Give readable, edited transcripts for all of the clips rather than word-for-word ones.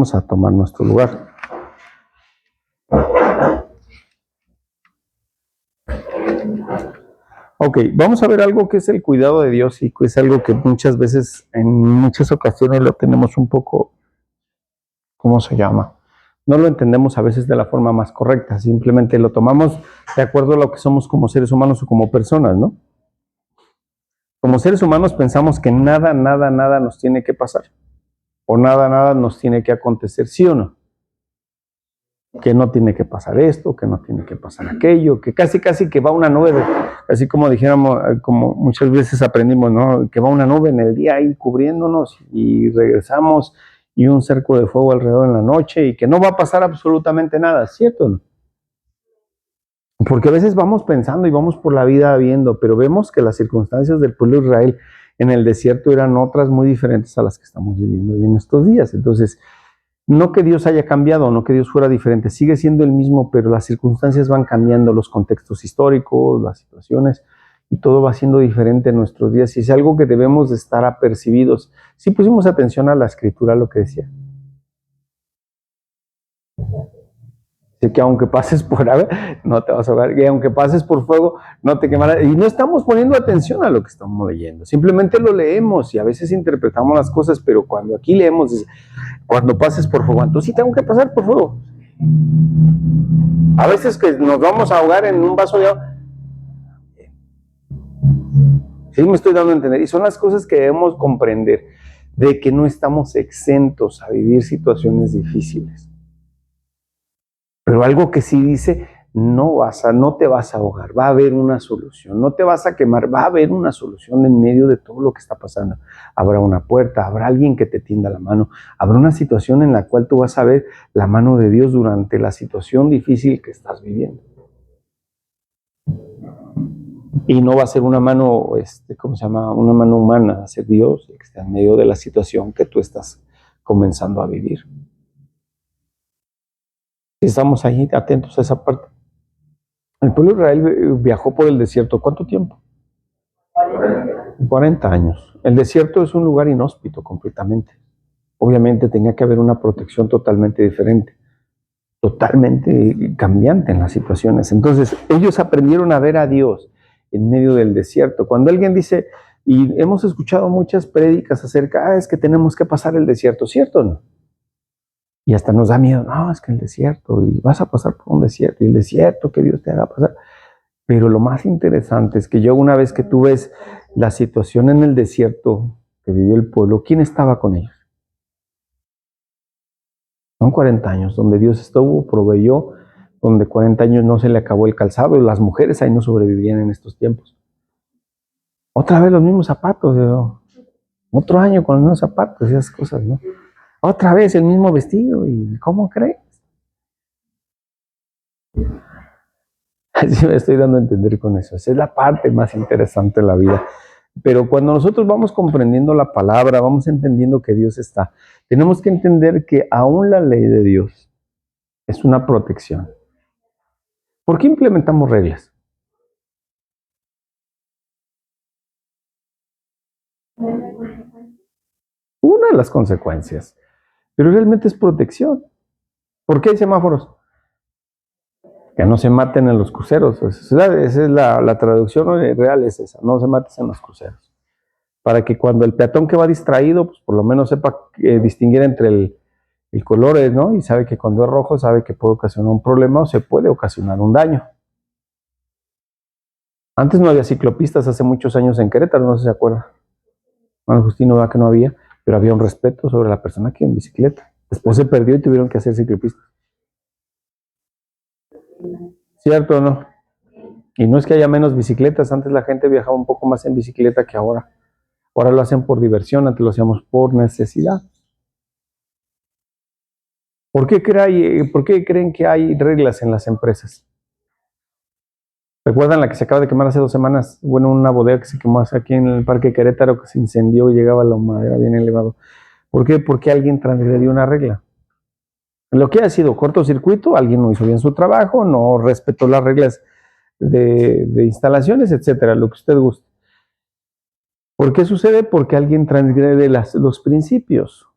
vamos a tomar nuestro lugar. Ok, vamos a ver algo que es el cuidado de Dios y que es algo que muchas veces, en muchas ocasiones lo tenemos un poco, ¿cómo se llama? No lo entendemos a veces de la forma más correcta, simplemente lo tomamos de acuerdo a lo que somos como seres humanos o como personas, ¿no? Como seres humanos pensamos que nada nos tiene que pasar, o nada nos tiene que acontecer, ¿sí o no? Que no tiene que pasar esto, que no tiene que pasar aquello, que casi que va una nube, así como dijéramos, como muchas veces aprendimos, ¿no? Que va una nube en el día ahí cubriéndonos y regresamos y un cerco de fuego alrededor en la noche y que no va a pasar absolutamente nada, ¿cierto o no? Porque a veces vamos pensando y vamos por la vida viendo, pero vemos que las circunstancias del pueblo de Israel en el desierto eran otras muy diferentes a las que estamos viviendo hoy en estos días. Entonces, no que Dios haya cambiado, no que Dios fuera diferente, sigue siendo el mismo, pero las circunstancias van cambiando, los contextos históricos, las situaciones, y todo va siendo diferente en nuestros días, y es algo que debemos de estar apercibidos. Si pusimos atención a la escritura, lo que decía. Así que aunque pases por agua, no te vas a ahogar, y aunque pases por fuego, no te quemarás. Y no estamos poniendo atención a lo que estamos leyendo, simplemente lo leemos y a veces interpretamos las cosas, pero cuando aquí leemos, dice, cuando pases por fuego, entonces sí tengo que pasar por fuego. A veces que nos vamos a ahogar en un vaso de agua. Sí me estoy dando a entender. Y son las cosas que debemos comprender, de que no estamos exentos a vivir situaciones difíciles. Pero algo que sí dice, no te vas a ahogar, va a haber una solución, no te vas a quemar, va a haber una solución en medio de todo lo que está pasando. Habrá una puerta, habrá alguien que te tienda la mano, habrá una situación en la cual tú vas a ver la mano de Dios durante la situación difícil que estás viviendo. Y no va a ser una mano, ¿cómo se llama? Una mano humana, va a ser Dios que está en medio de la situación que tú estás comenzando a vivir. Estamos ahí atentos a esa parte. El pueblo de Israel viajó por el desierto. ¿Cuánto tiempo? 40 años. El desierto es un lugar inhóspito completamente. Obviamente tenía que haber una protección totalmente diferente, totalmente cambiante en las situaciones. Entonces, ellos aprendieron a ver a Dios en medio del desierto. Cuando alguien dice, y hemos escuchado muchas prédicas acerca, es que tenemos que pasar el desierto, ¿cierto o no? Y hasta nos da miedo, no, es que el desierto, y vas a pasar por un desierto, y el desierto que Dios te haga pasar. Pero lo más interesante es que yo una vez que tú ves la situación en el desierto que vivió el pueblo, ¿quién estaba con ellos? Son 40 años, donde Dios estuvo, proveyó, donde 40 años no se le acabó el calzado, y las mujeres ahí no sobrevivían en estos tiempos. Otra vez los mismos zapatos, otro año con los mismos zapatos y esas cosas, ¿no? Otra vez el mismo vestido, ¿y cómo crees? Así me estoy dando a entender con eso. Esa es la parte más interesante de la vida. Pero cuando nosotros vamos comprendiendo la palabra, vamos entendiendo que Dios está, tenemos que entender que aún la ley de Dios es una protección. ¿Por qué implementamos reglas? Una de las consecuencias, pero realmente es protección. ¿Por qué hay semáforos? Que no se maten en los cruceros. Esa es la traducción real, es esa, no se maten en los cruceros. Para que cuando el peatón que va distraído, pues por lo menos sepa distinguir entre el color, ¿no? Y sabe que cuando es rojo, sabe que puede ocasionar un problema o se puede ocasionar un daño. Antes no había ciclopistas, hace muchos años en Querétaro, no sé si se acuerda. Juan Justino va que no había, pero había un respeto sobre la persona que iba en bicicleta. Después se perdió y tuvieron que hacer ciclopistas. ¿Cierto o no? Y no es que haya menos bicicletas, antes la gente viajaba un poco más en bicicleta que ahora. Ahora lo hacen por diversión, antes lo hacíamos por necesidad. ¿Por qué creen que hay reglas en las empresas? ¿Recuerdan la que se acaba de quemar hace 2 semanas? Bueno, una bodega que se quemó aquí en el Parque Querétaro, que se incendió y llegaba la madera bien elevado. ¿Por qué? Porque alguien transgredió una regla. Lo que ha sido cortocircuito, alguien no hizo bien su trabajo, no respetó las reglas de instalaciones, etcétera, lo que usted guste. ¿Por qué sucede? Porque alguien transgrede los principios.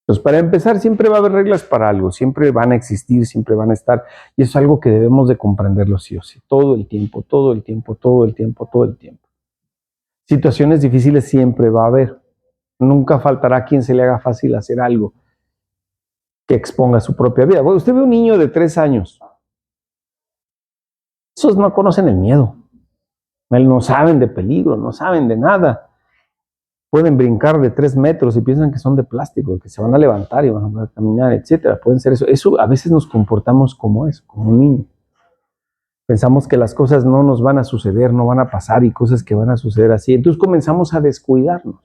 Entonces, para empezar, siempre va a haber reglas para algo, siempre van a existir, siempre van a estar, y eso es algo que debemos de comprenderlo sí o sí, todo el tiempo, todo el tiempo, todo el tiempo, todo el tiempo. Situaciones difíciles siempre va a haber, nunca faltará quien se le haga fácil hacer algo que exponga su propia vida. Bueno, usted ve un niño de 3 años, esos no conocen el miedo, no saben de peligro, no saben de nada. Pueden brincar de 3 metros y piensan que son de plástico, que se van a levantar y van a caminar, etcétera. Pueden ser eso. Eso a veces nos comportamos como eso, como un niño. Pensamos que las cosas no nos van a suceder, no van a pasar y cosas que van a suceder así. Entonces comenzamos a descuidarnos.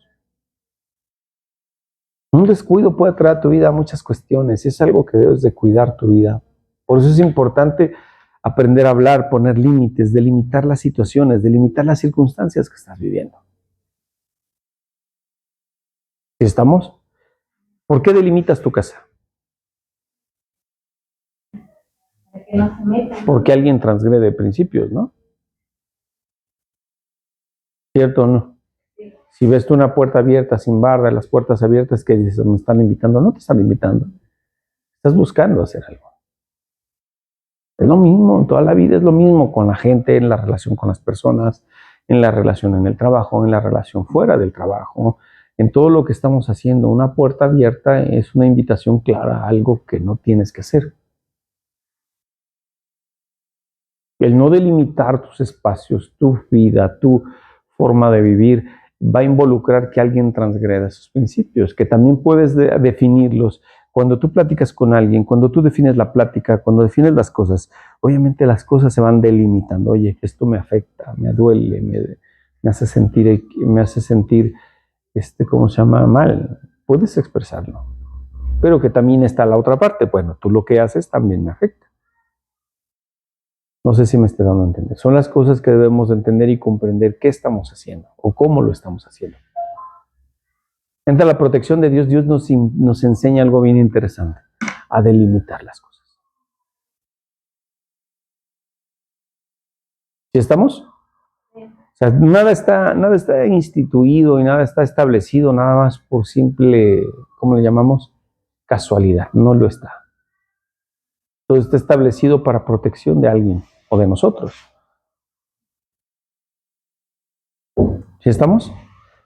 Un descuido puede traer a tu vida muchas cuestiones. Es algo que debes de cuidar tu vida. Por eso es importante aprender a hablar, poner límites, delimitar las situaciones, delimitar las circunstancias que estás viviendo. ¿Estamos? ¿Por qué delimitas tu casa? Porque alguien transgrede principios, ¿no? ¿Cierto o no? Si ves tú una puerta abierta sin barra, las puertas abiertas que dices, me están invitando, no te están invitando. Estás buscando hacer algo. Es lo mismo, en toda la vida es lo mismo con la gente, en la relación con las personas, en la relación en el trabajo, en la relación fuera del trabajo, en todo lo que estamos haciendo. Una puerta abierta es una invitación clara a algo que no tienes que hacer. El no delimitar tus espacios, tu vida, tu forma de vivir, va a involucrar que alguien transgreda esos principios, que también puedes definirlos. Cuando tú platicas con alguien, cuando tú defines la plática, cuando defines las cosas, obviamente las cosas se van delimitando. Oye, esto me afecta, me duele, me hace sentir, ¿cómo se llama? Mal. Puedes expresarlo. Pero que también está la otra parte. Bueno, tú lo que haces también me afecta. No sé si me esté dando a entender. Son las cosas que debemos de entender y comprender qué estamos haciendo o cómo lo estamos haciendo. Entre la protección de Dios, Dios nos enseña algo bien interesante, a delimitar las cosas. ¿Sí estamos? O sea, nada está instituido y nada está establecido, nada más por simple, ¿cómo le llamamos? Casualidad. No lo está. Todo está establecido para protección de alguien o de nosotros. ¿Sí estamos?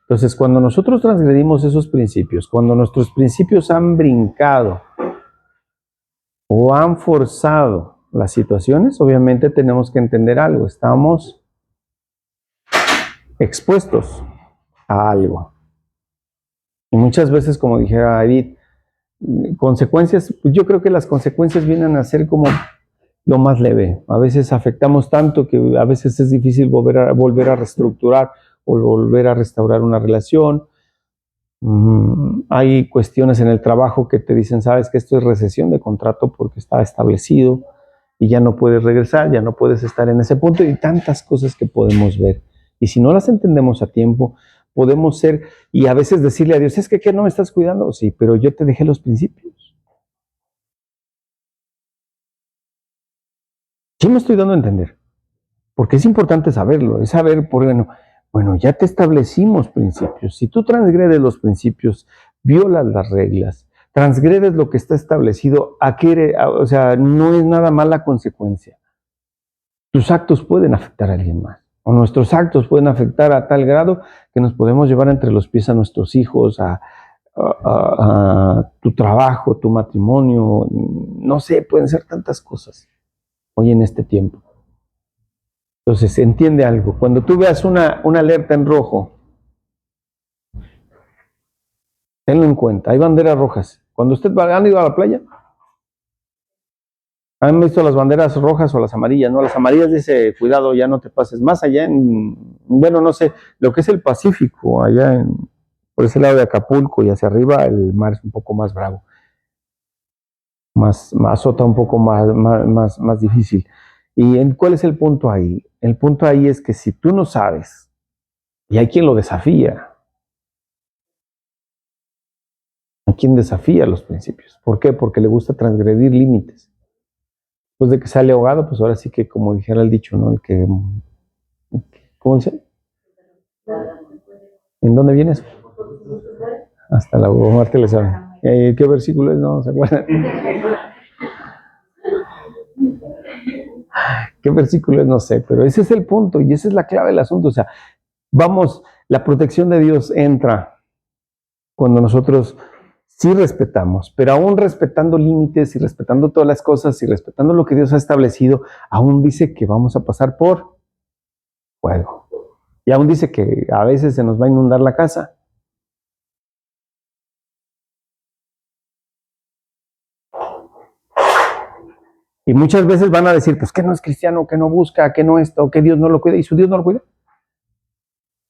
Entonces, cuando nosotros transgredimos esos principios, cuando nuestros principios han brincado o han forzado las situaciones, obviamente tenemos que entender algo. Estamos expuestos a algo. Y muchas veces, como dijera Edith, consecuencias, pues yo creo que las consecuencias vienen a ser como lo más leve. A veces afectamos tanto que a veces es difícil volver a reestructurar o volver a restaurar una relación. Hay cuestiones en el trabajo que te dicen, sabes que esto es recesión de contrato porque está establecido y ya no puedes regresar, ya no puedes estar en ese punto y tantas cosas que podemos ver. Y si no las entendemos a tiempo, podemos ser, y a veces decirle a Dios, es que ¿qué no me estás cuidando? Sí, pero yo te dejé los principios. Sí me estoy dando a entender, porque es importante saberlo, es saber, bueno, ya te establecimos principios. Si tú transgredes los principios, violas las reglas, transgredes lo que está establecido, o sea, no es nada más la consecuencia. Tus actos pueden afectar a alguien más, o nuestros actos pueden afectar a tal grado que nos podemos llevar entre los pies a nuestros hijos, a tu trabajo, tu matrimonio, no sé, pueden ser tantas cosas hoy en este tiempo. Entonces, entiende algo. Cuando tú veas una alerta en rojo, tenlo en cuenta. Hay banderas rojas. Cuando usted han ido a la playa, han visto las banderas rojas o las amarillas, ¿no? Las amarillas dice, cuidado, ya no te pases. Más allá bueno, no sé, lo que es el Pacífico, allá por ese lado de Acapulco y hacia arriba, el mar es un poco más bravo. Más azota un poco más difícil. ¿Y cuál es el punto ahí? El punto ahí es que si tú no sabes, y hay quien lo desafía, hay quien desafía los principios. ¿Por qué? Porque le gusta transgredir límites. Después de que sale ahogado, pues ahora sí que, como dijera el dicho, ¿no? ¿Cómo dice? ¿En dónde vienes? Hasta la muerte le sabe. ¿Qué versículo es? No, ¿se acuerdan? ¿Qué versículo es? No sé, pero ese es el punto y esa es la clave del asunto. O sea, vamos, la protección de Dios entra cuando nosotros sí respetamos, pero aún respetando límites y respetando todas las cosas y respetando lo que Dios ha establecido, aún dice que vamos a pasar por fuego. Y aún dice que a veces se nos va a inundar la casa. Y muchas veces van a decir, pues que no es cristiano, que no busca, que no esto, que Dios no lo cuida. ¿Y su Dios no lo cuida?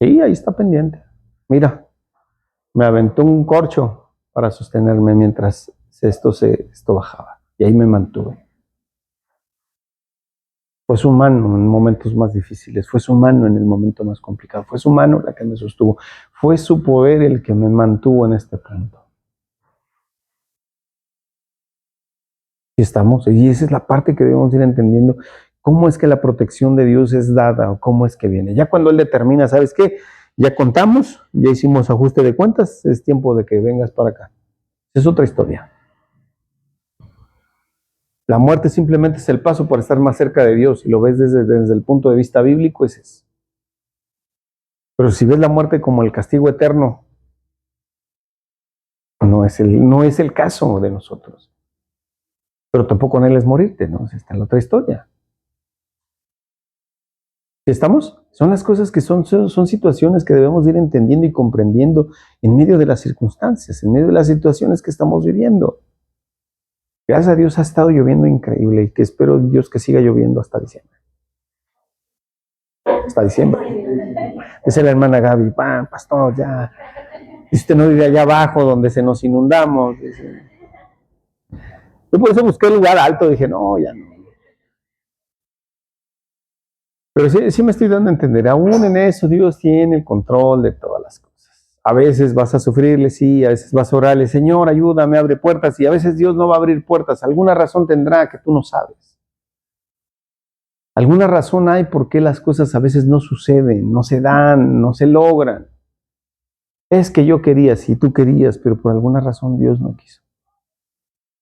Sí, ahí está pendiente. Mira, me aventó un corcho para sostenerme mientras esto bajaba. Y ahí me mantuve. Fue su mano en momentos más difíciles, fue su mano en el momento más complicado, fue su mano la que me sostuvo, fue su poder el que me mantuvo en este punto. Y estamos, y esa es la parte que debemos ir entendiendo, cómo es que la protección de Dios es dada o cómo es que viene. Ya cuando Él determina, ¿sabes qué? Ya contamos, ya hicimos ajuste de cuentas, es tiempo de que vengas para acá. Es otra historia. La muerte simplemente es el paso para estar más cerca de Dios. Si lo ves desde el punto de vista bíblico, ese es. Pero si ves la muerte como el castigo eterno, no es el caso de nosotros. Pero tampoco en él es morirte, ¿no? Está en la otra historia. ¿Estamos? Son las cosas que son situaciones que debemos ir entendiendo y comprendiendo en medio de las circunstancias, en medio de las situaciones que estamos viviendo. Gracias a Dios ha estado lloviendo increíble y que espero Dios que siga lloviendo hasta diciembre. Hasta diciembre. Dice la hermana Gaby, pastor, ya. Y usted no vive allá abajo donde se nos inundamos. Dice. Yo por eso busqué un lugar alto, dije, no, ya no. Pero sí me estoy dando a entender, aún en eso Dios tiene el control de todas las cosas. A veces vas a sufrirle, sí, a veces vas a orarle, Señor, ayúdame, abre puertas, y a veces Dios no va a abrir puertas, alguna razón tendrá que tú no sabes. Alguna razón hay por qué las cosas a veces no suceden, no se dan, no se logran. Es que yo quería, sí, tú querías, pero por alguna razón Dios no quiso.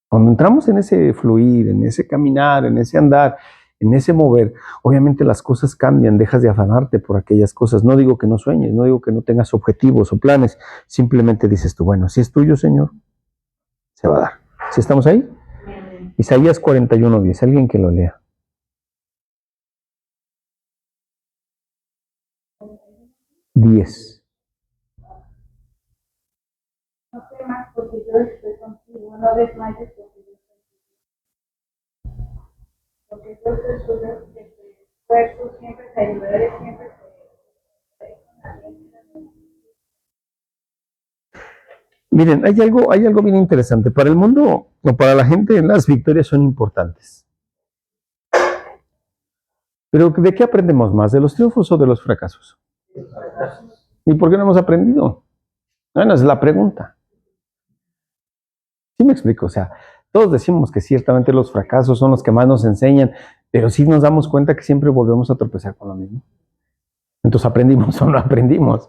Cuando entramos en ese fluir, en ese caminar, en ese andar, en ese mover, obviamente las cosas cambian, dejas de afanarte por aquellas cosas. No digo que no sueñes, no digo que no tengas objetivos o planes, simplemente dices tú, bueno, si es tuyo, Señor, se va a dar. ¿Sí estamos ahí? Isaías 41:10, alguien que lo lea. No temas porque yo estoy contigo, no desmayes porque yo estoy contigo. Porque yo soy suyo, que te esfuerzo, siempre te ayudaré, siempre te Miren, hay algo bien interesante. Para el mundo o para la gente, las victorias son importantes. Pero ¿de qué aprendemos más? ¿De los triunfos o de los fracasos? ¿Y por qué no hemos aprendido? Bueno, esa es la pregunta. Sí me explico, o sea, todos decimos que ciertamente los fracasos son los que más nos enseñan, pero sí nos damos cuenta que siempre volvemos a tropezar con lo mismo. Entonces, ¿aprendimos o no aprendimos?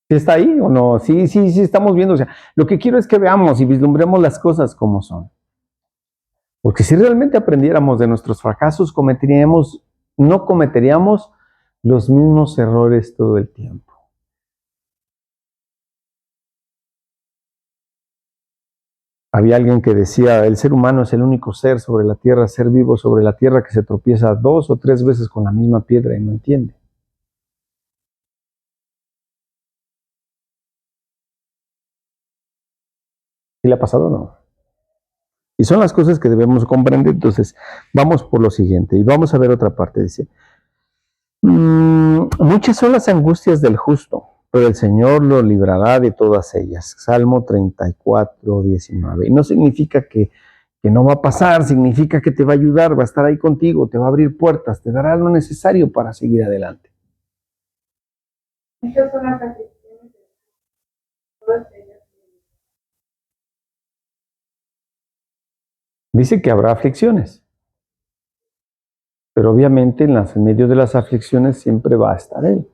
¿Sí está ahí o no? Sí, estamos viendo. O sea, lo que quiero es que veamos y vislumbremos las cosas como son. Porque si realmente aprendiéramos de nuestros fracasos, no cometeríamos los mismos errores todo el tiempo. Había alguien que decía, el ser humano es el único ser sobre la tierra, ser vivo sobre la tierra que se tropieza 2 o 3 veces con la misma piedra y no entiende. ¿Sí le ha pasado o no? Y son las cosas que debemos comprender. Entonces, vamos por lo siguiente y vamos a ver otra parte. Dice, muchas son las angustias del justo, pero el Señor lo librará de todas ellas. Salmo 34:19. Y no significa que no va a pasar, significa que te va a ayudar, va a estar ahí contigo, te va a abrir puertas, te dará lo necesario para seguir adelante. Muchas son las aflicciones de todas ellas. Dice que habrá aflicciones, pero obviamente en medio de las aflicciones siempre va a estar Él.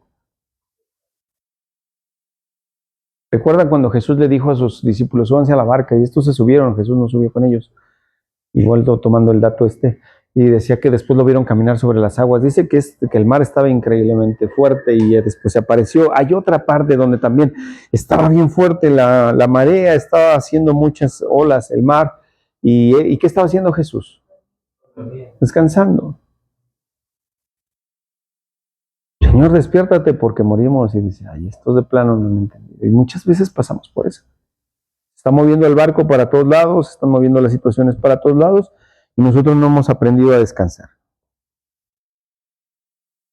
¿Recuerdan cuando Jesús le dijo a sus discípulos, súbanse a la barca? Y estos se subieron, Jesús no subió con ellos. Igual tomando el dato y decía que después lo vieron caminar sobre las aguas. Dice que el mar estaba increíblemente fuerte y después se apareció. Hay otra parte donde también estaba bien fuerte la marea, estaba haciendo muchas olas el mar. ¿Y qué estaba haciendo Jesús? Descansando. Señor, despiértate porque morimos. Y dice, ay, esto de plano no lo he entendido. Y muchas veces pasamos por eso. Está moviendo el barco para todos lados, están moviendo las situaciones para todos lados y nosotros no hemos aprendido a descansar.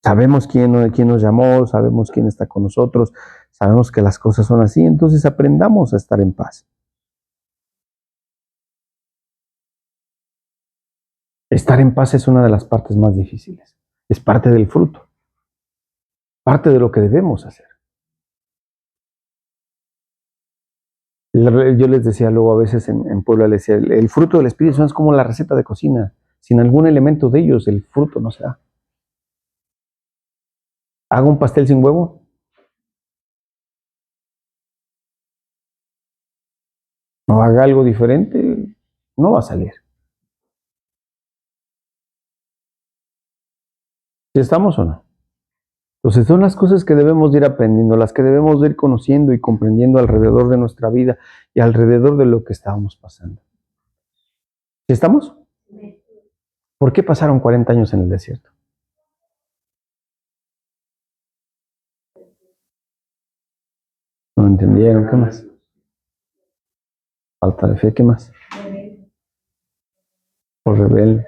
Sabemos quién nos llamó, sabemos quién está con nosotros, sabemos que las cosas son así, entonces aprendamos a estar en paz. Estar en paz es una de las partes más difíciles, es parte del fruto, parte de lo que debemos hacer. Yo les decía luego a veces en Puebla, les decía, el fruto del Espíritu Santo es como la receta de cocina, sin algún elemento de ellos el fruto no se da. ¿Hago un pastel sin huevo? ¿O haga algo diferente? No va a salir. ¿Sí estamos o no? Entonces son las cosas que debemos de ir aprendiendo, las que debemos de ir conociendo y comprendiendo alrededor de nuestra vida y alrededor de lo que estábamos pasando. ¿Sí estamos? ¿Por qué pasaron 40 años en el desierto? No entendieron, ¿qué más? Falta de fe, ¿qué más? Por rebeldes.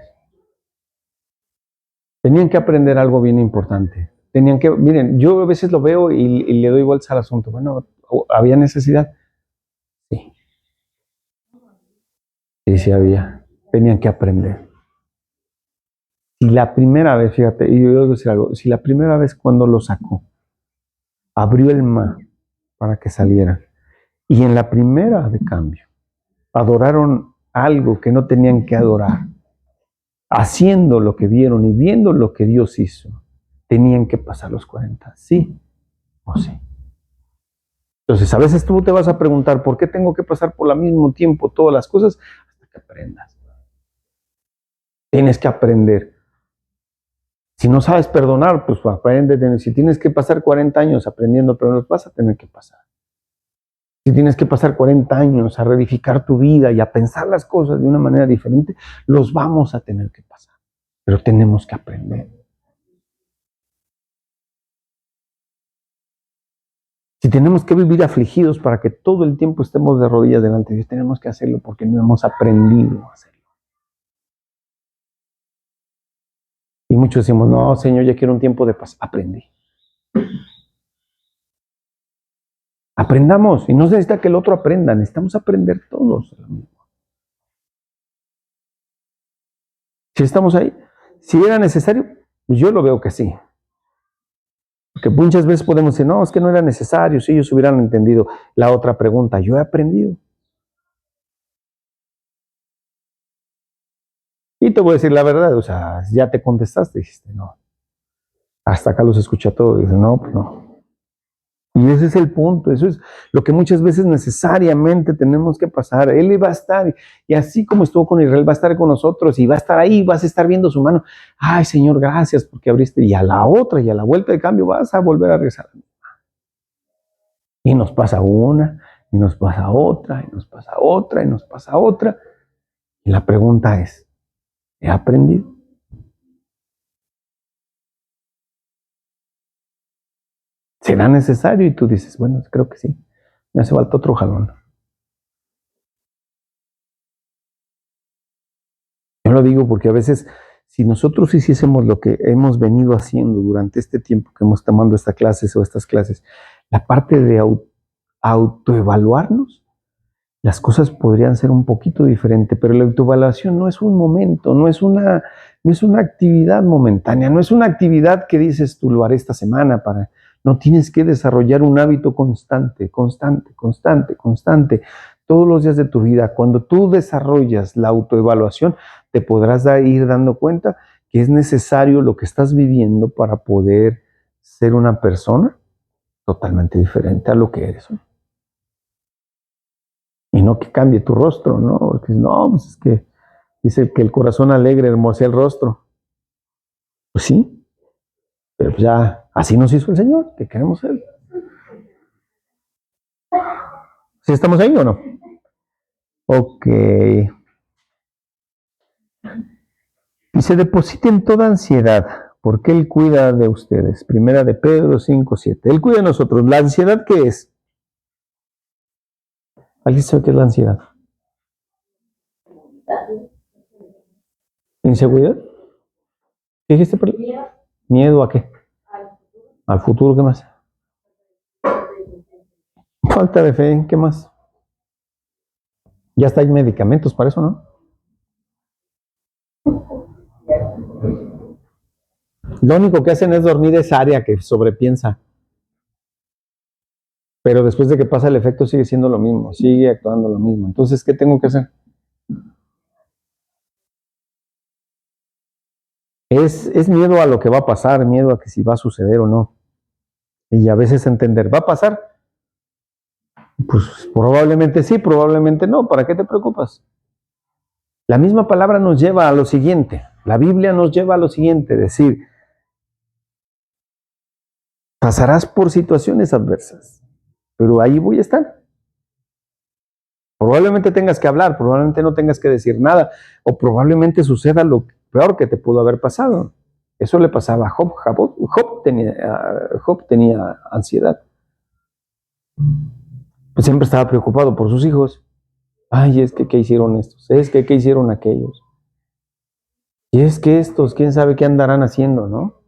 Tenían que aprender algo bien importante. Miren, yo a veces lo veo y le doy vueltas al asunto. Bueno, ¿había necesidad? Sí. Sí había. Tenían que aprender. Si la primera vez, fíjate, y yo voy a decir algo, si la primera vez cuando lo sacó, abrió el mar para que salieran, y en la primera de cambio, adoraron algo que no tenían que adorar, haciendo lo que vieron y viendo lo que Dios hizo, tenían que pasar los 40, sí o sí. Entonces, a veces tú te vas a preguntar, ¿por qué tengo que pasar por el mismo tiempo todas las cosas? Hasta que aprendas. Tienes que aprender. Si no sabes perdonar, pues aprende. Si tienes que pasar 40 años aprendiendo, pero los vas a tener que pasar. Si tienes que pasar 40 años a reedificar tu vida y a pensar las cosas de una manera diferente, los vamos a tener que pasar. Pero tenemos que aprender. Si tenemos que vivir afligidos para que todo el tiempo estemos de rodillas delante de Dios, tenemos que hacerlo porque no hemos aprendido a hacerlo. Y muchos decimos, no, Señor, ya quiero un tiempo de paz. Aprendí. Aprendamos. Y no se necesita que el otro aprenda. Necesitamos aprender todos. Si estamos ahí, si era necesario, pues yo lo veo que sí. Porque muchas veces podemos decir, no, es que no era necesario. Si ellos hubieran entendido la otra pregunta, yo he aprendido. Y te voy a decir la verdad, o sea, ya te contestaste, dijiste, no. Hasta acá los escucha todo, y dices, no, pues no. Y ese es el punto, eso es lo que muchas veces necesariamente tenemos que pasar. Él va a estar, y así como estuvo con Israel, va a estar con nosotros, y va a estar ahí, vas a estar viendo su mano. Ay, Señor, gracias porque abriste, y a la otra, y a la vuelta de cambio vas a volver a regresar. Y nos pasa una, y nos pasa otra, y nos pasa otra, y nos pasa otra. Y la pregunta es, ¿he aprendido? ¿Será necesario? Y tú dices, bueno, creo que sí. Me hace falta otro jalón. Yo lo digo porque a veces, si nosotros hiciésemos lo que hemos venido haciendo durante este tiempo que hemos tomado estas clases o estas clases, la parte de autoevaluarnos, las cosas podrían ser un poquito diferentes, pero la autoevaluación no es un momento, no es una actividad momentánea, no es una actividad que dices tú lo haré esta semana no tienes que desarrollar un hábito constante, todos los días de tu vida. Cuando tú desarrollas la autoevaluación, te podrás ir dando cuenta que es necesario lo que estás viviendo para poder ser una persona totalmente diferente a lo que eres hoy. Y no que cambie tu rostro, ¿no? Porque no, pues es que dice que el corazón alegre hermosea el rostro. Pues sí, pero pues ya así nos hizo el Señor, que queremos Él. ¿Sí estamos ahí o no? Ok. Dice, depositen toda ansiedad, porque Él cuida de ustedes. Primera de Pedro 5:7. Él cuida de nosotros. ¿La ansiedad qué es? ¿Alguien sabe qué es la ansiedad? ¿Inseguridad? ¿Qué dijiste? ¿Miedo a qué? Al futuro, ¿qué más? Falta de fe, ¿qué más? Ya está, hay medicamentos para eso, ¿no? Lo único que hacen es dormir esa área que sobrepiensa. Pero después de que pasa el efecto sigue siendo lo mismo, sigue actuando lo mismo. Entonces, ¿qué tengo que hacer? Es miedo a lo que va a pasar, miedo a que si va a suceder o no. Y a veces entender, ¿va a pasar? Pues probablemente sí, probablemente no. ¿Para qué te preocupas? La misma palabra nos lleva a lo siguiente. La Biblia nos lleva a lo siguiente, decir, pasarás por situaciones adversas, pero ahí voy a estar. Probablemente tengas que hablar, probablemente no tengas que decir nada, o probablemente suceda lo peor que te pudo haber pasado. Eso le pasaba a Job. Job tenía ansiedad. Pues siempre estaba preocupado por sus hijos. Ay, es que ¿qué hicieron estos? Es que ¿qué hicieron aquellos? Y es que estos, quién sabe qué andarán haciendo, ¿no?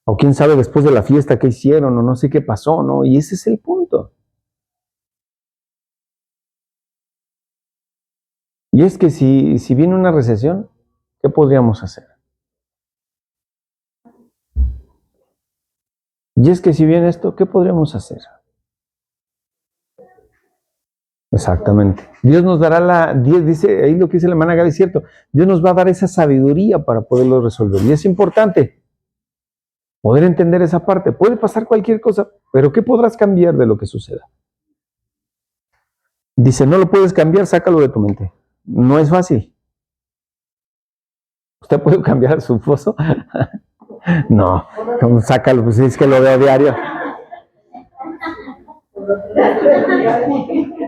O quién sabe después de la fiesta qué hicieron, o no sé qué pasó, ¿no? Y ese es el punto. Y es que si viene una recesión, ¿qué podríamos hacer? Y es que si viene esto, ¿qué podríamos hacer? Exactamente. Dios nos dará Dios dice, ahí lo que dice la hermana Gaby es cierto, Dios nos va a dar esa sabiduría para poderlo resolver. Y es importante poder entender esa parte. Puede pasar cualquier cosa, pero ¿qué podrás cambiar de lo que suceda? Dice, no lo puedes cambiar, sácalo de tu mente. No es fácil. ¿Usted puede cambiar su esposo? No, sácalo, pues es que lo veo diario.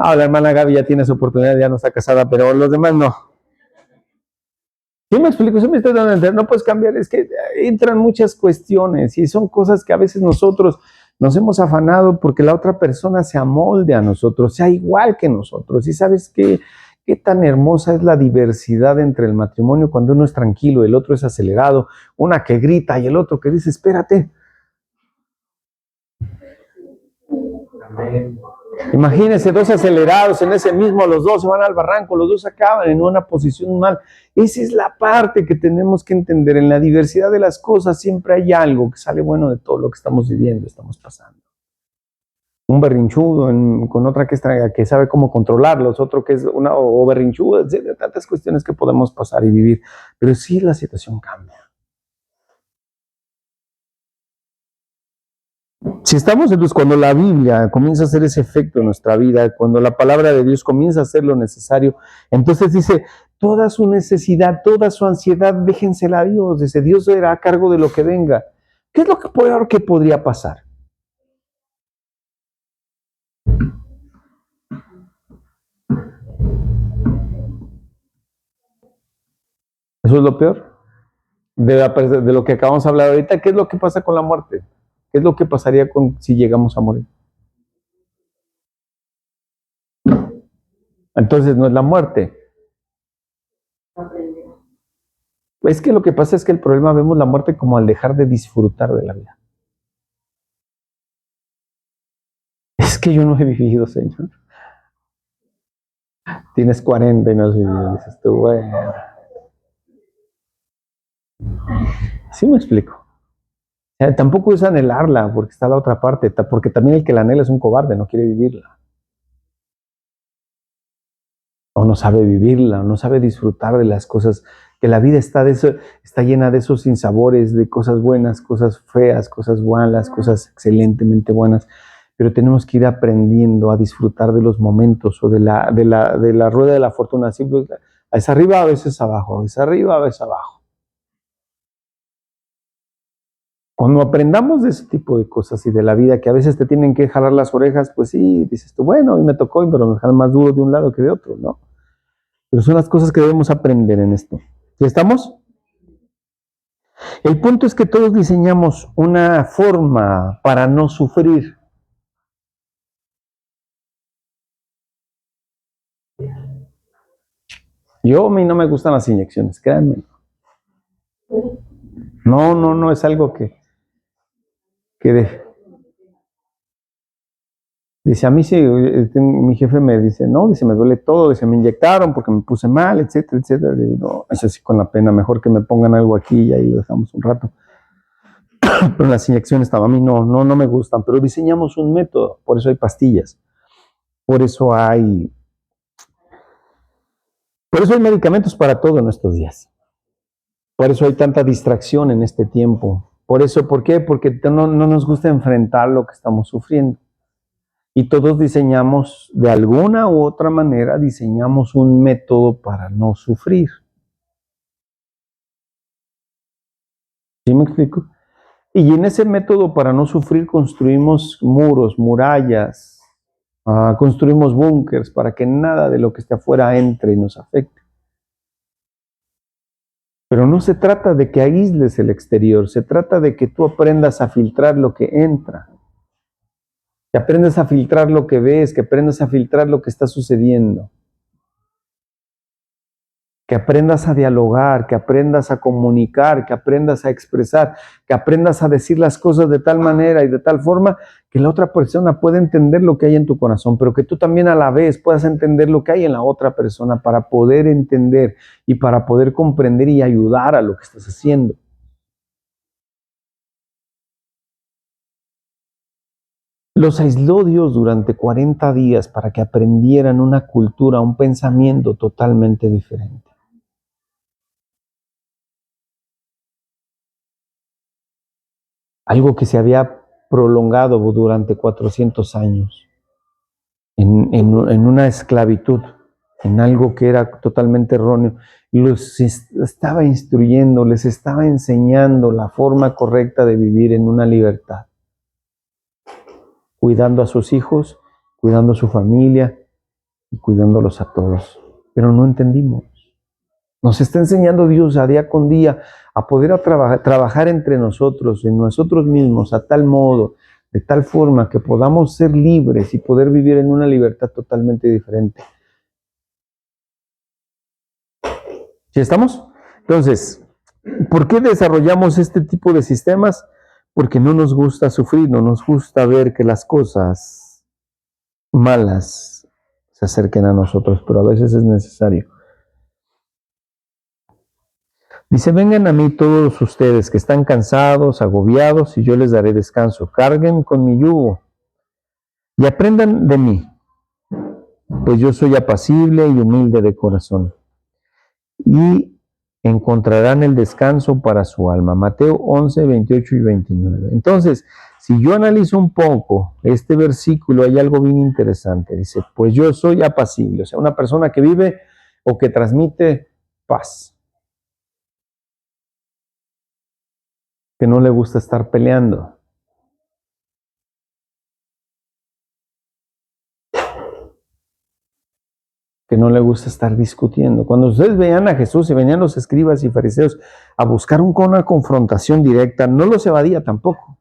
Ah, la hermana Gaby ya tiene su oportunidad, ya no está casada, pero los demás no. ¿Sí me explico? ¿Sí me estoy dando a entender? No puedes cambiar, es que entran muchas cuestiones y son cosas que a veces nosotros nos hemos afanado porque la otra persona se amolde a nosotros, sea igual que nosotros. Y sabes qué tan hermosa es la diversidad entre el matrimonio cuando uno es tranquilo, el otro es acelerado, una que grita y el otro que dice, espérate. Amén. Imagínense dos acelerados en ese mismo, los dos se van al barranco, los dos acaban en una posición mal. Esa es la parte que tenemos que entender. En la diversidad de las cosas siempre hay algo que sale bueno de todo lo que estamos viviendo, estamos pasando. Un berrinchudo con otra que sabe cómo controlarlos, otro que es una o berrinchuda, etc. Tantas cuestiones que podemos pasar y vivir. Pero sí la situación cambia. Si estamos entonces, cuando la Biblia comienza a hacer ese efecto en nuestra vida, cuando la palabra de Dios comienza a hacer lo necesario, entonces dice, toda su necesidad, toda su ansiedad, déjensela a Dios. Dice, Dios será a cargo de lo que venga. ¿Qué es lo peor que podría pasar? ¿Eso es lo peor? De lo que acabamos de hablar ahorita, ¿qué es lo que pasa con la muerte? ¿Qué es lo que pasaría si llegamos a morir? Entonces no es la muerte. Es que lo que pasa es que el problema vemos la muerte como al dejar de disfrutar de la vida. Es que yo no he vivido, Señor. Tienes 40 y no has vivido, dices tú, bueno. ¿Sí me explico? Tampoco es anhelarla, porque está la otra parte, porque también el que la anhela es un cobarde, no quiere vivirla. O no sabe vivirla, o no sabe disfrutar de las cosas, que la vida está llena de esos sinsabores, de cosas buenas, cosas feas, cosas malas, cosas excelentemente buenas. pero tenemos que ir aprendiendo a disfrutar de los momentos o de la rueda de la fortuna. Siempre a veces arriba, a veces abajo, a veces arriba, a veces abajo. Cuando aprendamos de ese tipo de cosas y de la vida, que a veces te tienen que jalar las orejas, pues sí, dices tú, bueno, hoy me tocó, pero me dejan más duro de un lado que de otro, ¿no? Pero son las cosas que debemos aprender en esto. ¿Ya estamos? El punto es que todos diseñamos una forma para no sufrir. A mí no me gustan las inyecciones, créanme. No, es algo que dice, a mí sí, mi jefe me dice, no, dice, me duele todo, dice, me inyectaron porque me puse mal, etcétera, etcétera. Digo, no, eso sí con la pena, mejor que me pongan algo aquí y ahí lo dejamos un rato. Pero las inyecciones a mí no me gustan, pero diseñamos un método, por eso hay pastillas, por eso hay medicamentos para todo en estos días. Por eso hay tanta distracción en este tiempo. Por eso, ¿por qué? Porque no nos gusta enfrentar lo que estamos sufriendo. Y todos diseñamos, de alguna u otra manera, diseñamos un método para no sufrir. ¿Sí me explico? Y en ese método para no sufrir construimos muros, murallas, construimos búnkers para que nada de lo que esté afuera entre y nos afecte. Pero no se trata de que aísles el exterior, se trata de que tú aprendas a filtrar lo que entra, que aprendas a filtrar lo que ves, que aprendas a filtrar lo que está sucediendo, que aprendas a dialogar, que aprendas a comunicar, que aprendas a expresar, que aprendas a decir las cosas de tal manera y de tal forma que la otra persona pueda entender lo que hay en tu corazón, pero que tú también a la vez puedas entender lo que hay en la otra persona para poder entender y para poder comprender y ayudar a lo que estás haciendo. Los aisló Dios durante 40 días para que aprendieran una cultura, un pensamiento totalmente diferente. Algo que se había prolongado durante 400 años, en una esclavitud, en algo que era totalmente erróneo. Los estaba instruyendo, les estaba enseñando la forma correcta de vivir en una libertad, cuidando a sus hijos, cuidando a su familia y cuidándolos a todos. Pero no entendimos. Nos está enseñando Dios a día con día a poder trabajar entre nosotros, en nosotros mismos, a tal modo, de tal forma que podamos ser libres y poder vivir en una libertad totalmente diferente. ¿Sí estamos? Entonces, ¿por qué desarrollamos este tipo de sistemas? Porque no nos gusta sufrir, no nos gusta ver que las cosas malas se acerquen a nosotros, pero a veces es necesario. Dice, vengan a mí todos ustedes que están cansados, agobiados, y yo les daré descanso. Carguen con mi yugo y aprendan de mí, pues yo soy apacible y humilde de corazón. Y encontrarán el descanso para su alma. Mateo 11, 28 y 29. Entonces, si yo analizo un poco este versículo, hay algo bien interesante. Dice, pues yo soy apacible, o sea, una persona que vive o que transmite paz, que no le gusta estar peleando. Que no le gusta estar discutiendo. Cuando ustedes veían a Jesús y venían los escribas y fariseos a buscar una confrontación directa, no los evadía tampoco.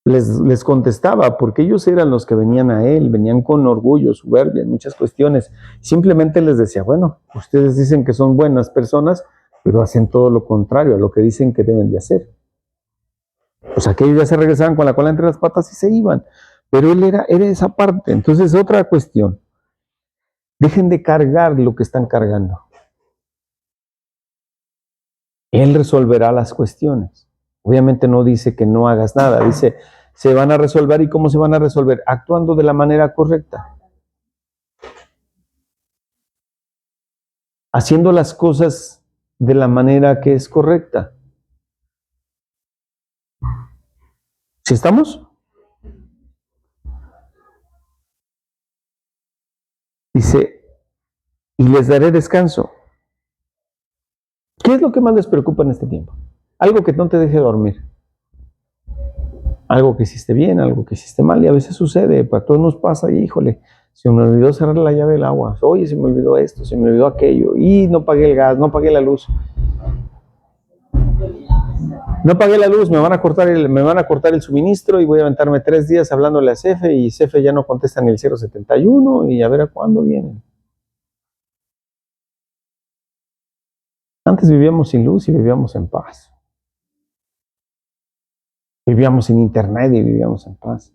Les contestaba, porque ellos eran los que venían a él, venían con orgullo, soberbia, en muchas cuestiones. Simplemente les decía, bueno, ustedes dicen que son buenas personas, pero hacen todo lo contrario a lo que dicen que deben de hacer. Pues aquellos ya se regresaban con la cola entre las patas y se iban. Pero él era esa parte. Entonces, otra cuestión. Dejen de cargar lo que están cargando. Él resolverá las cuestiones. Obviamente no dice que no hagas nada, dice, se van a resolver. ¿Y cómo se van a resolver? Actuando de la manera correcta. Haciendo las cosas de la manera que es correcta. ¿Sí estamos? Dice, y les daré descanso. ¿Qué es lo que más les preocupa en este tiempo? Algo que no te deje dormir. Algo que hiciste bien, algo que hiciste mal. Y a veces sucede, para todos nos pasa, y híjole, se me olvidó cerrar la llave del agua. Oye, se me olvidó esto, se me olvidó aquello. Y no pagué el gas, no pagué la luz. No pagué la luz, me van a cortar el suministro y voy a aventarme 3 días hablándole a CFE y CFE ya no contesta ni el 071 y a ver a cuándo vienen. Antes vivíamos sin luz y vivíamos en paz. Vivíamos sin internet y vivíamos en paz.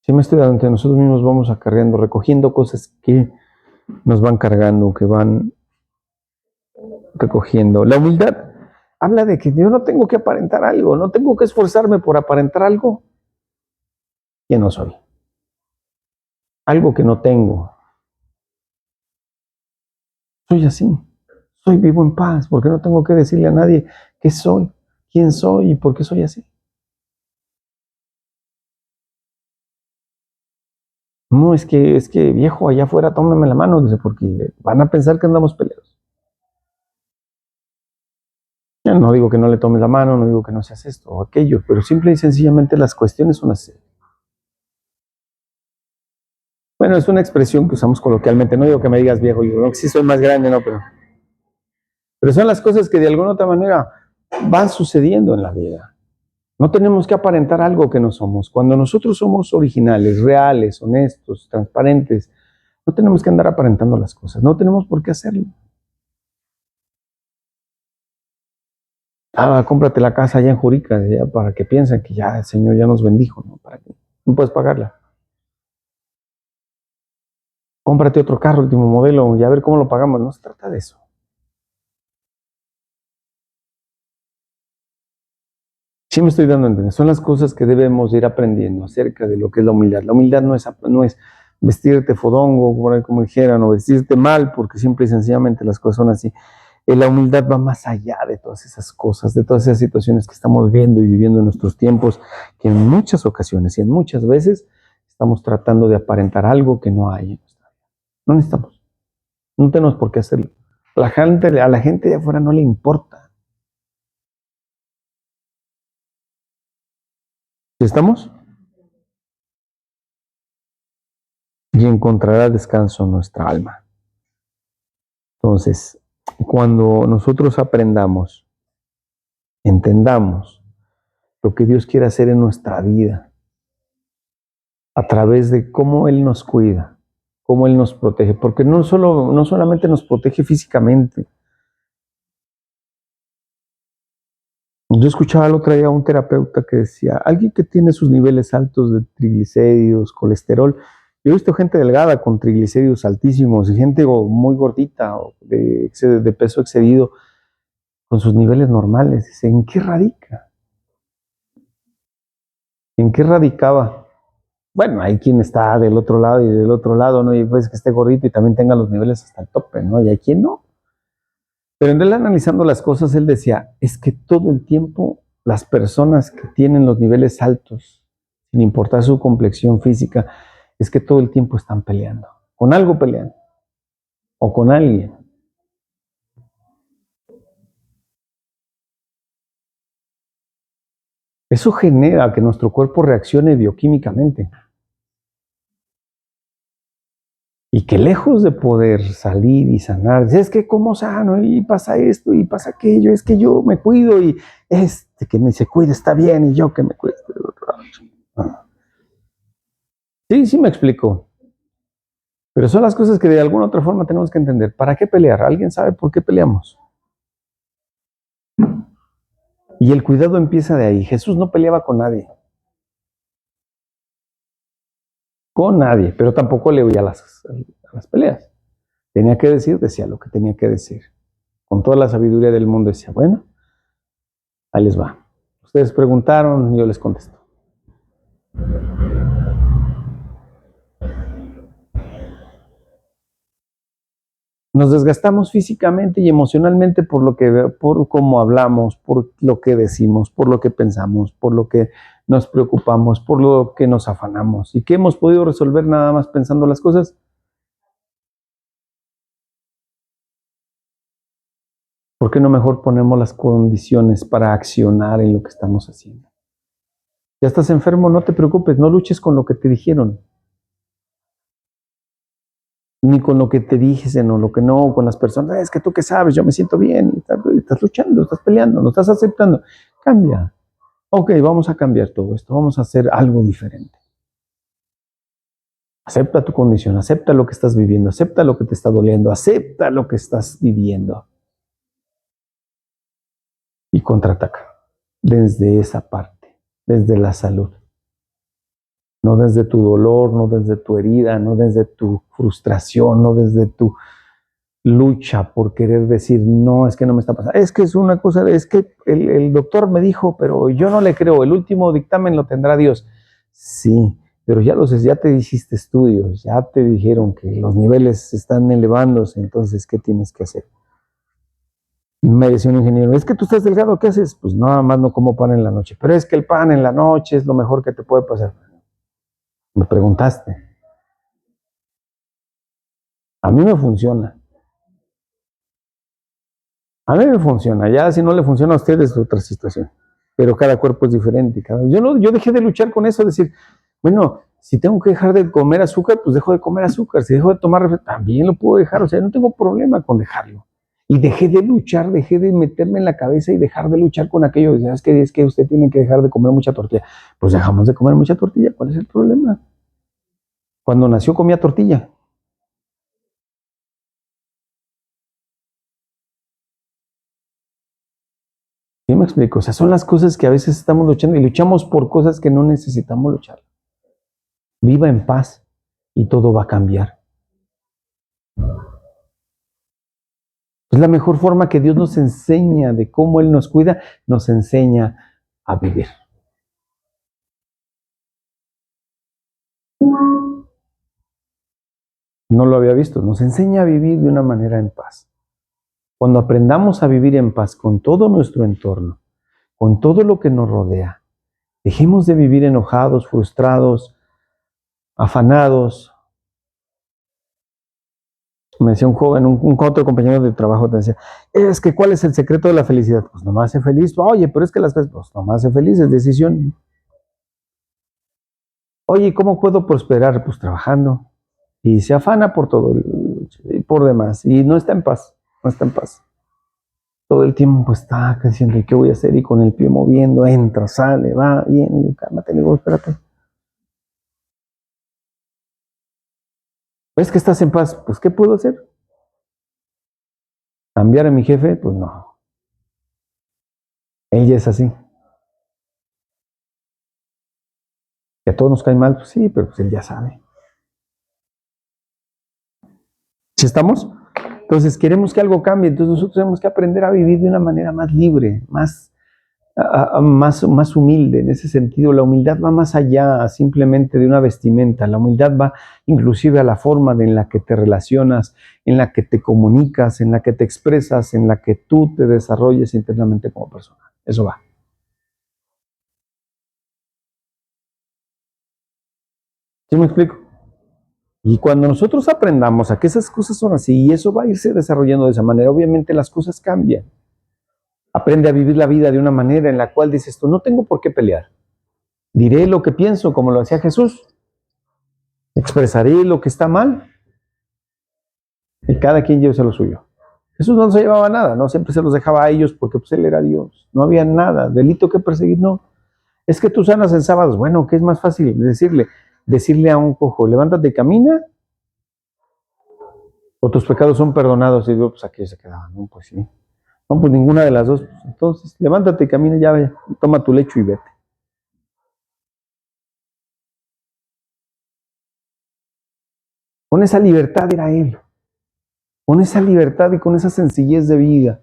Si me estoy dando, nosotros mismos vamos acarreando, recogiendo cosas que nos van cargando, que van recogiendo. La humildad habla de que yo no tengo que aparentar algo, no tengo que esforzarme por aparentar algo que no soy. Algo que no tengo. Soy así. Soy vivo en paz, porque no tengo que decirle a nadie qué soy, quién soy y por qué soy así. No, es que viejo, allá afuera, tómeme la mano, dice, porque van a pensar que andamos peleados. Ya no digo que no le tomes la mano, no digo que no seas esto o aquello, pero simple y sencillamente las cuestiones son así. Bueno, es una expresión que usamos coloquialmente, no digo que me digas viejo, yo no, sí soy más grande, no, pero son las cosas que de alguna otra manera van sucediendo en la vida. No tenemos que aparentar algo que no somos. Cuando nosotros somos originales, reales, honestos, transparentes, no tenemos que andar aparentando las cosas. No tenemos por qué hacerlo. Cómprate la casa allá en Jurica, ya, para que piensen que ya el Señor ya nos bendijo, ¿no? ¿Para qué? No puedes pagarla. Cómprate otro carro, último modelo, y a ver cómo lo pagamos. No se trata de eso. Sí me estoy dando a entender. Son las cosas que debemos ir aprendiendo acerca de lo que es la humildad. La humildad no es vestirte fodongo, como dijeran, o vestirte mal, porque simple y sencillamente las cosas son así. La humildad va más allá de todas esas cosas, de todas esas situaciones que estamos viendo y viviendo en nuestros tiempos, que en muchas ocasiones y en muchas veces estamos tratando de aparentar algo que no hay en nuestra vida. No necesitamos, no tenemos por qué hacerlo. A la gente de afuera no le importa. ¿Estamos? Y encontrará descanso en nuestra alma. Entonces, cuando nosotros aprendamos, entendamos lo que Dios quiere hacer en nuestra vida, a través de cómo Él nos cuida, cómo Él nos protege, porque no solamente nos protege físicamente. Yo escuchaba el otro día a un terapeuta que decía, alguien que tiene sus niveles altos de triglicéridos, colesterol, yo he visto gente delgada con triglicéridos altísimos y gente muy gordita o de peso excedido con sus niveles normales. Dice, ¿en qué radica? ¿En qué radicaba? Bueno, hay quien está del otro lado y del otro lado, ¿no? Y pues que esté gordito y también tenga los niveles hasta el tope, ¿no? Y hay quien no. Pero en él analizando las cosas, él decía, es que todo el tiempo las personas que tienen los niveles altos, sin importar su complexión física, es que todo el tiempo están peleando. Con algo pelean. O con alguien. Eso genera que nuestro cuerpo reaccione bioquímicamente. Y que lejos de poder salir y sanar, es que cómo sano, y pasa esto, y pasa aquello, es que yo me cuido, y que me se cuide está bien, y yo que me cuido. Sí, me explico. Pero son las cosas que de alguna otra forma tenemos que entender. ¿Para qué pelear? ¿Alguien sabe por qué peleamos? Y el cuidado empieza de ahí. Jesús no peleaba con nadie. Con nadie, pero tampoco le huía a las peleas. Tenía que decir, decía lo que tenía que decir. Con toda la sabiduría del mundo decía, bueno, ahí les va. Ustedes preguntaron, yo les contesto. Nos desgastamos físicamente y emocionalmente por cómo hablamos, por lo que decimos, por lo que pensamos, por lo que nos preocupamos, por lo que nos afanamos. ¿Y qué hemos podido resolver nada más pensando las cosas? ¿Por qué no mejor ponemos las condiciones para accionar en lo que estamos haciendo? Ya estás enfermo, no te preocupes, no luches con lo que te dijeron, ni con lo que te dicen o lo que no, con las personas. Es que tú qué sabes, yo me siento bien. Y estás luchando, estás peleando, no estás aceptando. Cambia. Ok, vamos a cambiar todo esto, vamos a hacer algo diferente. Acepta tu condición, acepta lo que estás viviendo, acepta lo que te está doliendo, acepta lo que estás viviendo. Y contraataca desde esa parte, desde la salud. No desde tu dolor, no desde tu herida, no desde tu frustración, no desde tu lucha por querer decir, no, es que no me está pasando. Es que es una cosa, es que el doctor me dijo, pero yo no le creo, el último dictamen lo tendrá Dios. Sí, pero ya te hiciste estudios, ya te dijeron que los niveles están elevándose, entonces, ¿qué tienes que hacer? Me decía un ingeniero, es que tú estás delgado, ¿qué haces? Pues nada más no como pan en la noche, pero es que el pan en la noche es lo mejor que te puede pasar. Me preguntaste, a mí me funciona. A mí me funciona, ya si no le funciona a ustedes es otra situación, pero cada cuerpo es diferente. Yo dejé de luchar con eso, decir, bueno, si tengo que dejar de comer azúcar, pues dejo de comer azúcar, si dejo de tomar refresco, también lo puedo dejar, o sea, no tengo problema con dejarlo. Y dejé de luchar, dejé de meterme en la cabeza y dejar de luchar con aquello, es que usted tiene que dejar de comer mucha tortilla. Pues dejamos de comer mucha tortilla, ¿cuál es el problema? Cuando nació comía tortilla. ¿Sí me explico? O sea, son las cosas que a veces estamos luchando y luchamos por cosas que no necesitamos luchar. Viva en paz y todo va a cambiar. Es la mejor forma que Dios nos enseña de cómo Él nos cuida, nos enseña a vivir. No lo había visto, nos enseña a vivir de una manera en paz. Cuando aprendamos a vivir en paz con todo nuestro entorno, con todo lo que nos rodea, dejemos de vivir enojados, frustrados, afanados. Me decía un joven, un otro compañero de trabajo, te decía, es que ¿cuál es el secreto de la felicidad? Pues no me hace feliz. Oye, pero es que las cosas, pues no me hace feliz, es decisión. Oye, ¿cómo puedo prosperar? Pues trabajando. Y se afana por todo y por demás. Y no está en paz, no está en paz. Todo el tiempo está diciendo, ¿y qué voy a hacer? Y con el pie moviendo, entra, sale, va, viene, cálmate, digo, espérate. ¿Ves que estás en paz? Pues, ¿qué puedo hacer? ¿Cambiar a mi jefe? Pues no. Él ya es así. Que a todos nos cae mal, pues sí, pero pues él ya sabe. ¿Sí estamos? Entonces queremos que algo cambie, entonces nosotros tenemos que aprender a vivir de una manera más libre, más humilde. En ese sentido, la humildad va más allá simplemente de una vestimenta, la humildad va inclusive a la forma en la que te relacionas, en la que te comunicas, en la que te expresas, en la que tú te desarrolles internamente como persona. Eso va. ¿Sí me explico? Y cuando nosotros aprendamos a que esas cosas son así y eso va a irse desarrollando de esa manera, obviamente las cosas cambian. Aprende a vivir la vida de una manera en la cual dices tú, no tengo por qué pelear. Diré lo que pienso, como lo hacía Jesús. Expresaré lo que está mal y cada quien lleve lo suyo. Jesús no se llevaba nada, no siempre se los dejaba a ellos porque pues él era Dios. No había nada, delito que perseguir, no. Es que tú sanas en sábados. Bueno, ¿qué es más fácil decirle? Decirle a un cojo, levántate y camina, o tus pecados son perdonados. Y digo, pues aquí se quedaban, ¿no? Pues sí. No, pues ninguna de las dos. Entonces, levántate y camina, ya ve, toma tu lecho y vete. Con esa libertad era él. Con esa libertad y con esa sencillez de vida.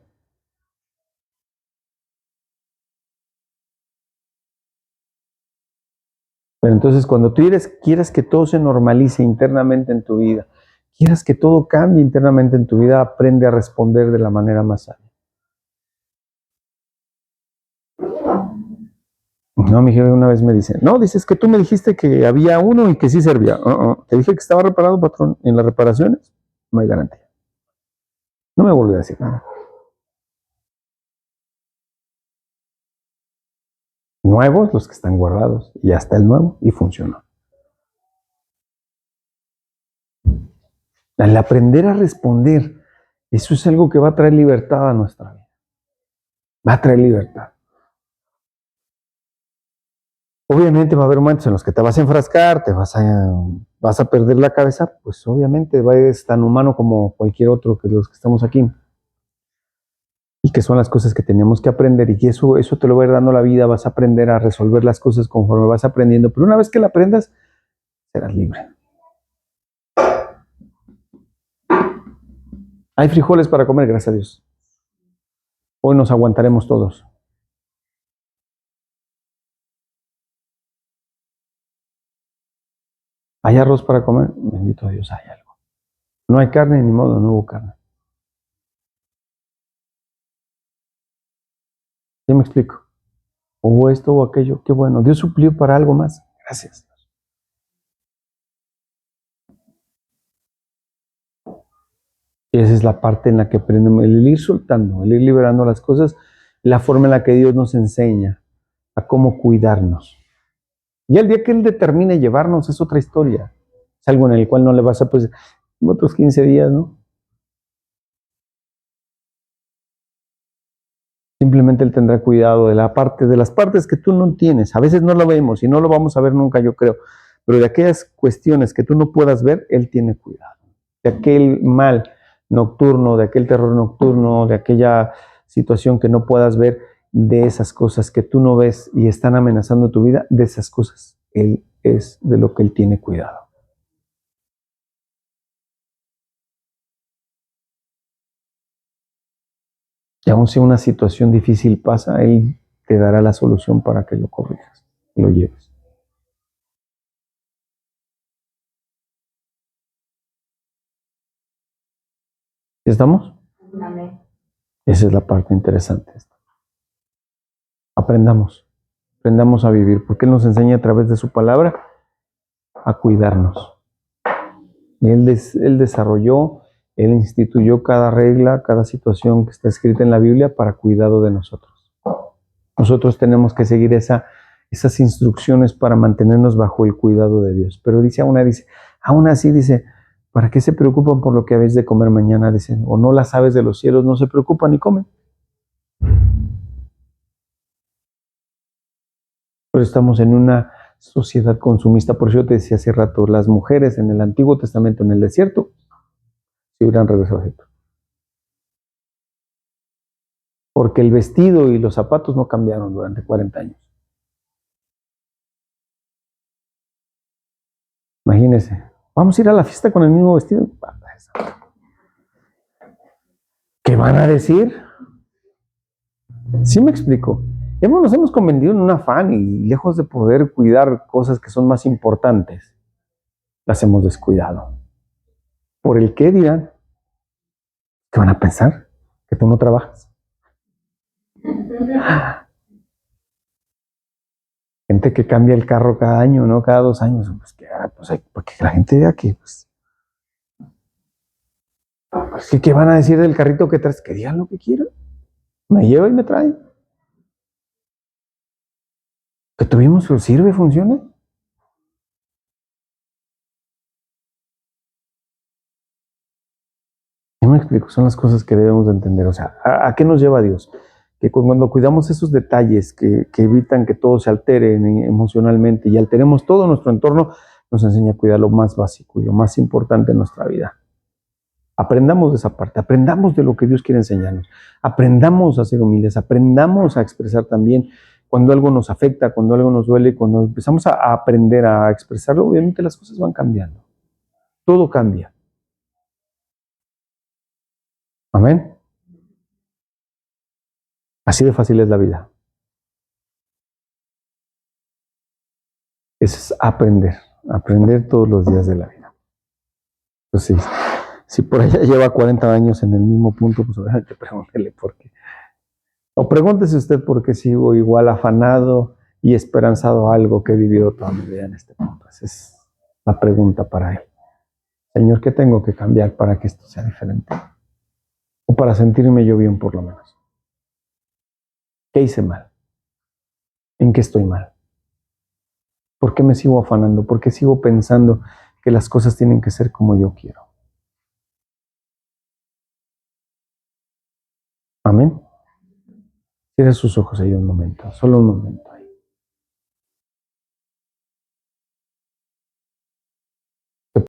Pero entonces cuando tú quieres que todo se normalice internamente en tu vida, quieras que todo cambie internamente en tu vida, aprende a responder de la manera más sabia. No, mi jefe una vez me dice, no, dices que tú me dijiste que había uno y que sí servía. Te dije que estaba reparado, patrón. En las reparaciones no hay garantía. No me volvió a decir nada. Nuevos los que están guardados. Y ya está el nuevo y funcionó. Al aprender a responder, eso es algo que va a traer libertad a nuestra vida. Va a traer libertad. Obviamente va a haber momentos en los que te vas a enfrascar, vas a perder la cabeza, pues obviamente es tan humano como cualquier otro que los que estamos aquí. Y que son las cosas que tenemos que aprender y que eso te lo va a ir dando la vida, vas a aprender a resolver las cosas conforme vas aprendiendo, pero una vez que la aprendas, serás libre. Hay frijoles para comer, gracias a Dios. Hoy nos aguantaremos todos. ¿Hay arroz para comer? Bendito Dios, hay algo. No hay carne, ni modo, no hubo carne. ¿Sí me explico? Hubo esto o aquello, qué bueno. Dios suplió para algo más. Gracias. Y esa es la parte en la que aprendemos, el ir soltando, el ir liberando las cosas, la forma en la que Dios nos enseña a cómo cuidarnos. Y el día que Él determine llevarnos es otra historia. Es algo en el cual no le vas a, pues, otros 15 días, ¿no? Simplemente Él tendrá cuidado de de las partes que tú no tienes. A veces no lo vemos y no lo vamos a ver nunca, yo creo. Pero de aquellas cuestiones que tú no puedas ver, Él tiene cuidado. De aquel mal nocturno, de aquel terror nocturno, de aquella situación que no puedas ver, de esas cosas que tú no ves y están amenazando tu vida, de esas cosas Él es de lo que Él tiene cuidado. Y aun si una situación difícil pasa, Él te dará la solución para que lo corrijas y lo lleves. ¿Estamos? Amén. Esa es la parte interesante. Aprendamos a vivir, porque Él nos enseña a través de su palabra a cuidarnos. Él desarrolló, Él instituyó cada regla, cada situación que está escrita en la Biblia para cuidado de nosotros. Nosotros tenemos que seguir esas instrucciones para mantenernos bajo el cuidado de Dios. Pero aún así dice, ¿para qué se preocupan por lo que habéis de comer mañana? Dicen, o no las aves de los cielos no se preocupan ni comen. Pero estamos en una sociedad consumista. Por eso yo te decía hace rato, las mujeres en el Antiguo Testamento, en el desierto, se hubieran regresado a Egipto. Porque el vestido y los zapatos no cambiaron durante 40 años. Imagínense, vamos a ir a la fiesta con el mismo vestido. ¿Qué van a decir? Sí me explico. Nos hemos convertido en un afán y lejos de poder cuidar cosas que son más importantes, las hemos descuidado. ¿Por el qué dirán? ¿Qué van a pensar? ¿Que tú no trabajas? Gente que cambia el carro cada año, ¿no? Cada 2 años. Pues, porque la gente vea que, pues, ¿qué van a decir del carrito que traes? Que digan lo que quieran. Me lleva y me trae. Que tuvimos, sirve, funciona. Yo me explico, son las cosas que debemos de entender. O sea, ¿a qué nos lleva Dios? Que cuando cuidamos esos detalles que evitan que todo se altere emocionalmente y alteremos todo nuestro entorno, nos enseña a cuidar lo más básico y lo más importante en nuestra vida. Aprendamos de esa parte, aprendamos de lo que Dios quiere enseñarnos, aprendamos a ser humildes, aprendamos a expresar también cuando algo nos afecta, cuando algo nos duele, cuando empezamos a aprender a expresarlo, obviamente las cosas van cambiando. Todo cambia. Amén. Así de fácil es la vida. Es aprender todos los días de la vida. Entonces, Si por allá lleva 40 años en el mismo punto, pues obviamente pregúntele por qué. O pregúntese usted por qué sigo igual afanado y esperanzado a algo que he vivido toda mi vida en este punto. Esa es la pregunta para él. Señor, ¿qué tengo que cambiar para que esto sea diferente? O para sentirme yo bien por lo menos. ¿Qué hice mal? ¿En qué estoy mal? ¿Por qué me sigo afanando? ¿Por qué sigo pensando que las cosas tienen que ser como yo quiero? Amén. Cierre sus ojos ahí un momento, solo un momento.